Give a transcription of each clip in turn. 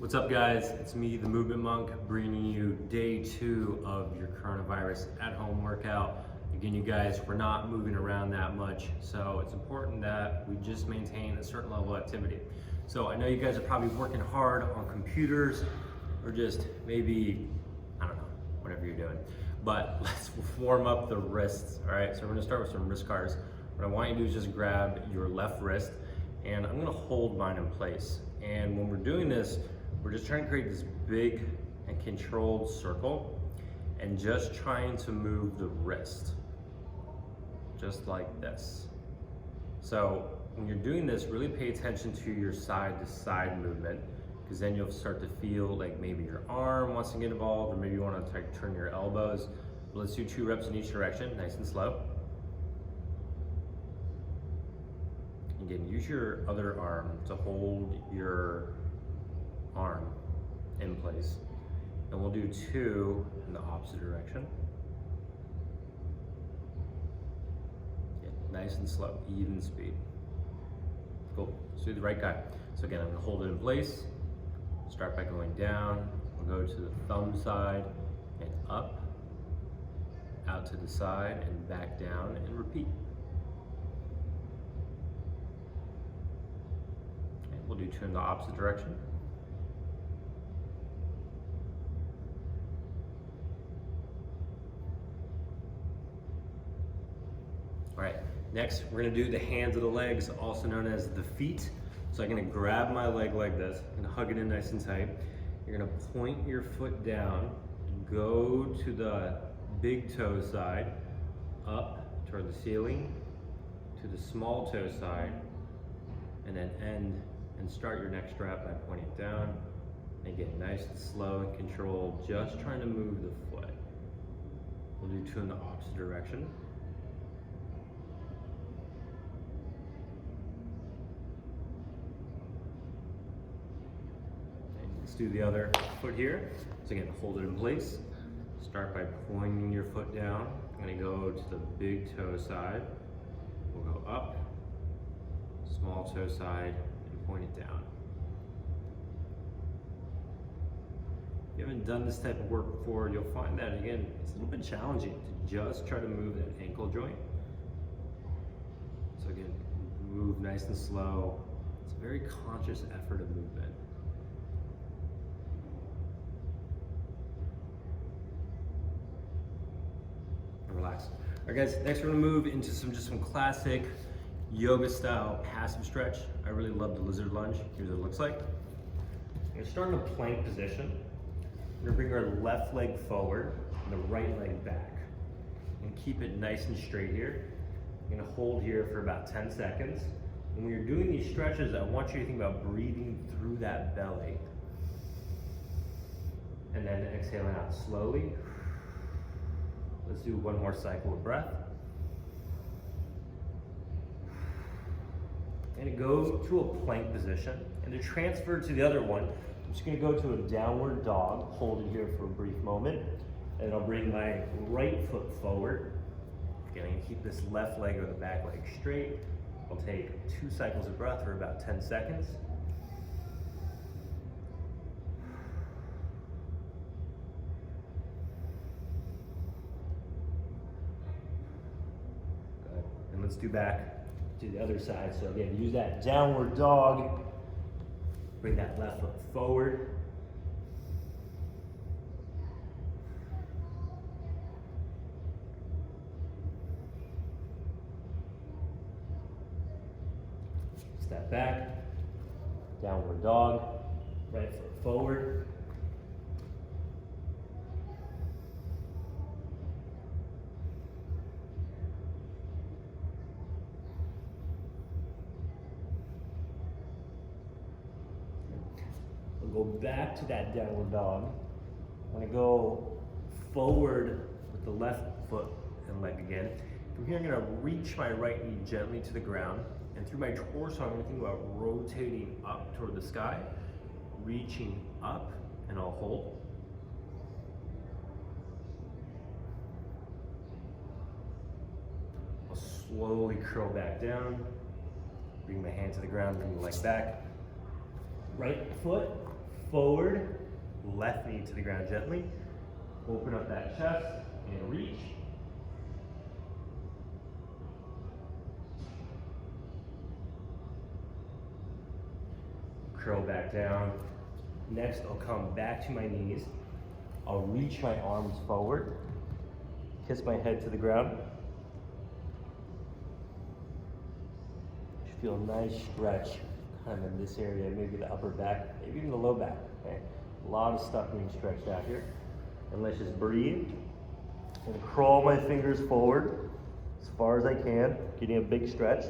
What's up, guys? It's me, the Movement Monk, bringing you day 2 of your coronavirus at-home workout. Again, you guys, we're not moving around that much, so it's important that we just maintain a certain level of activity. So I know you guys are probably working hard on computers or just maybe, I don't know, whatever you're doing. But let's warm up the wrists, all right? So we're gonna start with some wrist cars. What I want you to do is just grab your left wrist, and I'm gonna hold mine in place. And when we're doing this, we're just trying to create this big and controlled circle and just trying to move the wrist, just like this. So when you're doing this, really pay attention to your side to side movement, because then you'll start to feel like maybe your arm wants to get involved, or maybe you want to turn your elbows. But let's do 2 reps in each direction, nice and slow. Again, use your other arm to hold your arm in place. And we'll do 2 in the opposite direction. Yeah, nice and slow, even speed. Cool, let's do the right guy. So again, I'm gonna hold it in place. Start by going down. We'll go to the thumb side and up, out to the side and back down, and repeat. Okay, we'll do 2 in the opposite direction. All right, next we're gonna do the hands of the legs, also known as the feet. So I'm gonna grab my leg like this, I'm gonna hug it in nice and tight. You're gonna point your foot down, go to the big toe side, up toward the ceiling, to the small toe side, and then end and start your next rep by pointing it down. And again, nice and slow and controlled, just trying to move the foot. We'll do 2 in the opposite direction. Let's do the other foot here. So again, hold it in place. Start by pointing your foot down. I'm gonna go to the big toe side. We'll go up, small toe side, and point it down. If you haven't done this type of work before, you'll find that, again, it's a little bit challenging to just try to move that ankle joint. So again, move nice and slow. It's a very conscious effort of movement. Relax. All right, guys, next we're gonna move into some classic yoga style passive stretch. I really love the lizard lunge. Here's what it looks like. We're gonna start in a plank position. We're gonna bring our left leg forward and the right leg back. And keep it nice and straight here. You're gonna hold here for about 10 seconds. And when you're doing these stretches, I want you to think about breathing through that belly. And then exhaling out slowly. Let's do 1 more cycle of breath. And go to a plank position. And to transfer to the other one, I'm just gonna go to a downward dog, hold it here for a brief moment, and I'll bring my right foot forward. Again, I'm gonna keep this left leg or the back leg straight. I'll take 2 cycles of breath for about 10 seconds. And let's do back to the other side. So again, use that downward dog. Bring that left foot forward. Step back, downward dog, right foot forward. Go back to that downward dog. I'm gonna go forward with the left foot and leg again. From here, I'm gonna reach my right knee gently to the ground, and through my torso, I'm gonna think about rotating up toward the sky, reaching up, and I'll hold. I'll slowly curl back down, bring my hand to the ground, bring the leg back. Right foot forward, left knee to the ground gently. Open up that chest and reach. Curl back down. Next, I'll come back to my knees. I'll reach my arms forward, kiss my head to the ground. Feel a nice stretch kind of in this area, maybe the upper back, maybe even the low back. Okay, a lot of stuff being stretched out here. And let's just breathe and crawl my fingers forward as far as I can, getting a big stretch.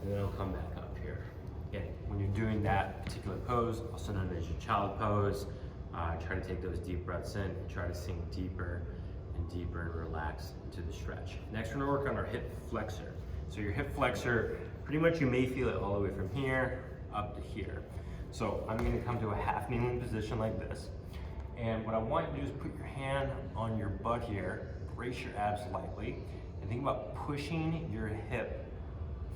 And then I'll come back up here. Again, when you're doing that particular pose, also known as your child pose, try to take those deep breaths in, try to sink deeper and deeper and relax into the stretch. Next, we're gonna work on our hip flexor. So your hip flexor, pretty much you may feel it all the way from here up to here. So I'm gonna come to a half kneeling position like this. And what I want you to do is put your hand on your butt here, brace your abs lightly, and think about pushing your hip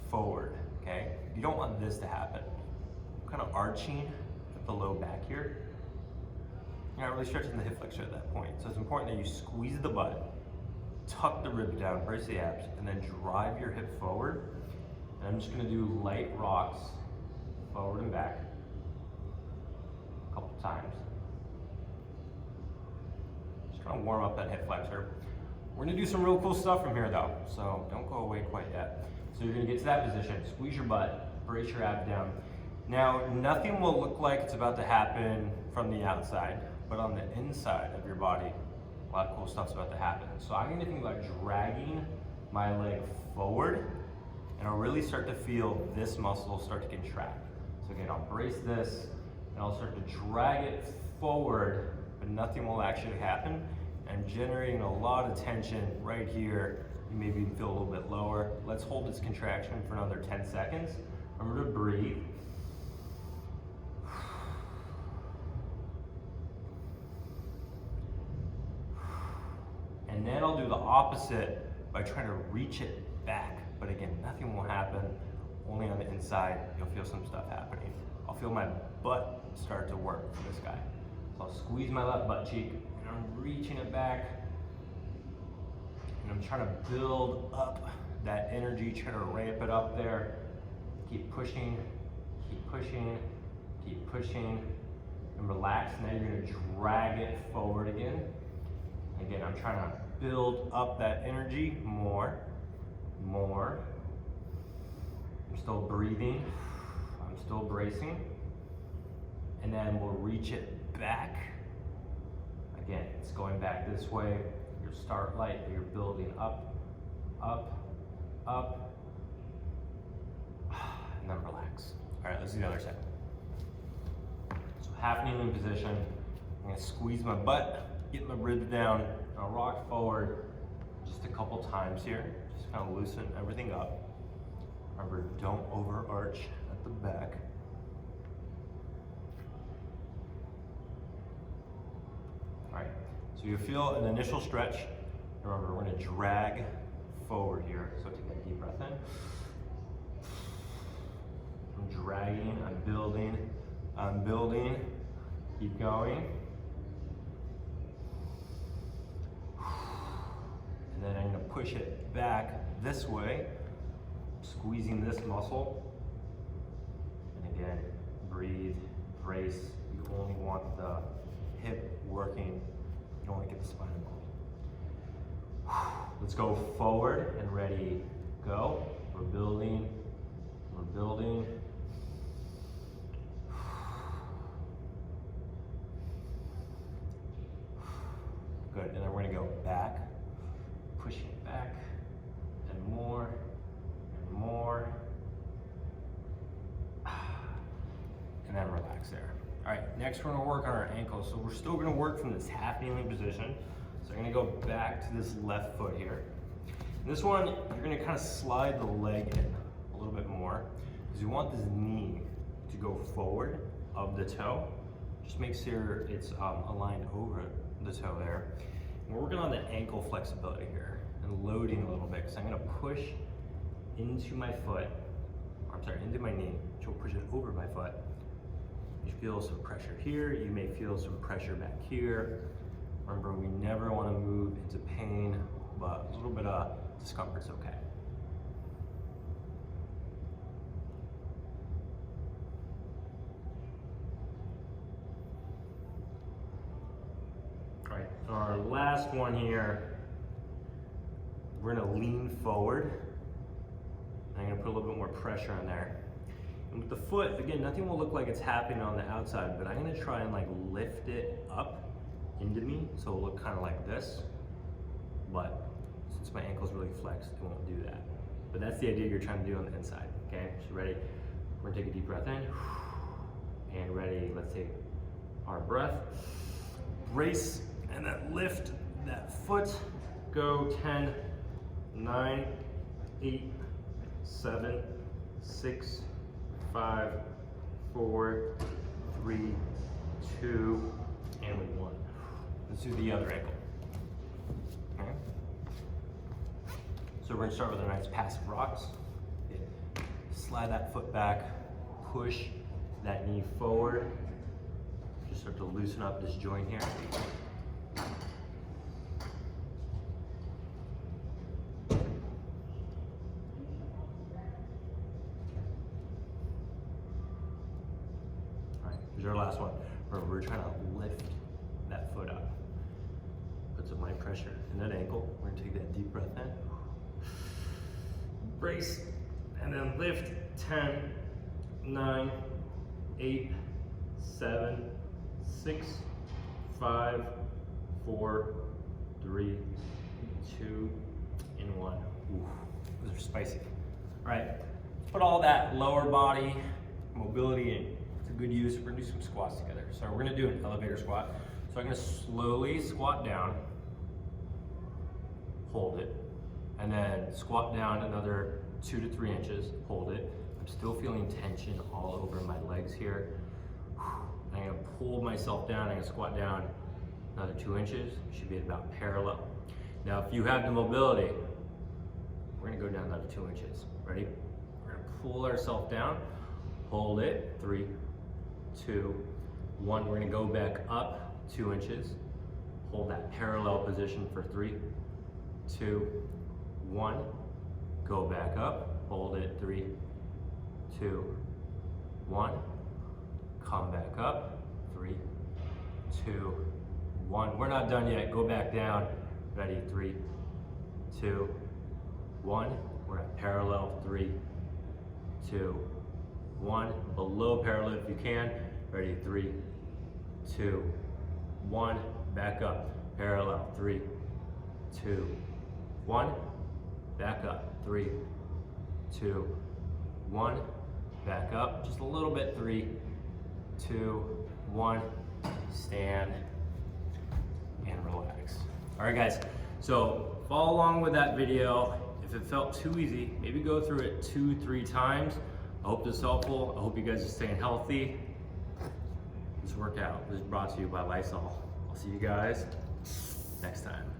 forward, okay? You don't want this to happen. Kind of arching at the low back here. You're not really stretching the hip flexor at that point. So it's important that you squeeze the butt, tuck the ribs down, brace the abs, and then drive your hip forward. And I'm just gonna do light rocks, forward and back, a couple times. Just trying to warm up that hip flexor. We're gonna do some real cool stuff from here though, so don't go away quite yet. So you're gonna get to that position, squeeze your butt, brace your abs down. Now, nothing will look like it's about to happen from the outside, but on the inside of your body, a lot of cool stuff's about to happen. So I'm gonna think about dragging my leg forward, and I'll really start to feel this muscle start to contract. So again, I'll brace this, and I'll start to drag it forward, but nothing will actually happen. I'm generating a lot of tension right here. You maybe even feel a little bit lower. Let's hold this contraction for another 10 seconds. Remember to breathe. And then I'll do the opposite by trying to reach it back. But again, nothing will happen, only on the inside. You'll feel some stuff happening. I'll feel my butt start to work for this guy. So I'll squeeze my left butt cheek, and I'm reaching it back. And I'm trying to build up that energy, try to ramp it up there. Keep pushing, keep pushing, keep pushing, and relax. Now you're gonna drag it forward again. Again, I'm trying to build up that energy more. I'm still breathing, I'm still bracing. And then we'll reach it back. Again, it's going back this way. You start light, you're building up, up, up, and then relax. All right, let's do the other side. So half kneeling position. I'm gonna squeeze my butt, get my ribs down, and I'll rock forward just a couple times here. Just kind of loosen everything up. Remember, don't overarch at the back. All right, so you feel an initial stretch. Remember, we're gonna drag forward here. So take that deep breath in. I'm dragging, I'm building. Keep going. And then I'm gonna push it back this way, squeezing this muscle. And again, breathe, brace. You only want the hip working. You don't want to get the spine involved. Let's go forward and ready, go. We're building, we're building. Good, and then we're gonna go back, pushing it back, and more, and more. And then relax there. All right, next we're gonna work on our ankles. So we're still gonna work from this half kneeling position. So I'm gonna go back to this left foot here. And this one, you're gonna kind of slide the leg in a little bit more because you want this knee to go forward of the toe, Just make sure it's aligned over the toe there. And we're working on the ankle flexibility here and loading a little bit, because I'm gonna push into my foot, or I'm sorry, into my knee, which will push it over my foot. You feel some pressure here, you may feel some pressure back here. Remember, we never wanna move into pain, but a little bit of discomfort's okay. All right, our last one here, we're gonna lean forward. I'm gonna put a little bit more pressure on there. And with the foot, again, nothing will look like it's happening on the outside, but I'm gonna try and like lift it up into me, so it'll look kind of like this. But since my ankle's really flexed, it won't do that. But that's the idea you're trying to do on the inside, okay? So ready? We're gonna take a deep breath in. And ready, let's take our breath. Brace, and then lift that foot. Go 10, 9, 8, 7, 6, 5, 4, 3, 2, and 1. Let's do the other ankle. Okay. So we're gonna start with a nice passive rocks. Slide that foot back, push that knee forward. Just start to loosen up this joint here. Here's our last one. Remember, we're trying to lift that foot up. Put some light pressure in that ankle. We're gonna take that deep breath in. Brace, and then lift. 10, 9, 8, 7, 6, 5, 4, 3, 2, and 1. Ooh, those are spicy. All right, put all that lower body mobility in. It's a good use. We're gonna do some squats together. So we're gonna do an elevator squat. So I'm gonna slowly squat down, hold it, and then squat down another 2 to 3 inches, hold it. I'm still feeling tension all over my legs here. I'm gonna pull myself down, I'm gonna squat down another 2 inches, should be about parallel. Now, if you have the mobility, we're gonna go down another 2 inches. Ready? We're gonna pull ourselves down, hold it, 3, 2, 1. We're gonna go back up 2 inches, hold that parallel position for 3, 2, 1. Go back up, hold it, 3, 2, 1. Come back up, 3, 2, 1. We're not done yet, go back down. Ready, 3, 2, 1. We're at parallel, 3, 2, 1. Below parallel if you can. Ready, 3, 2, 1. Back up, parallel, 3, 2, 1. Back up, 3, 2, 1. Back up, just a little bit, 3, 2, 1. Stand and relax. All right, guys, so follow along with that video. If it felt too easy, maybe go through it 2-3 times. I hope this is helpful. I hope you guys are staying healthy. This workout is brought to you by Lysol. I'll see you guys next time.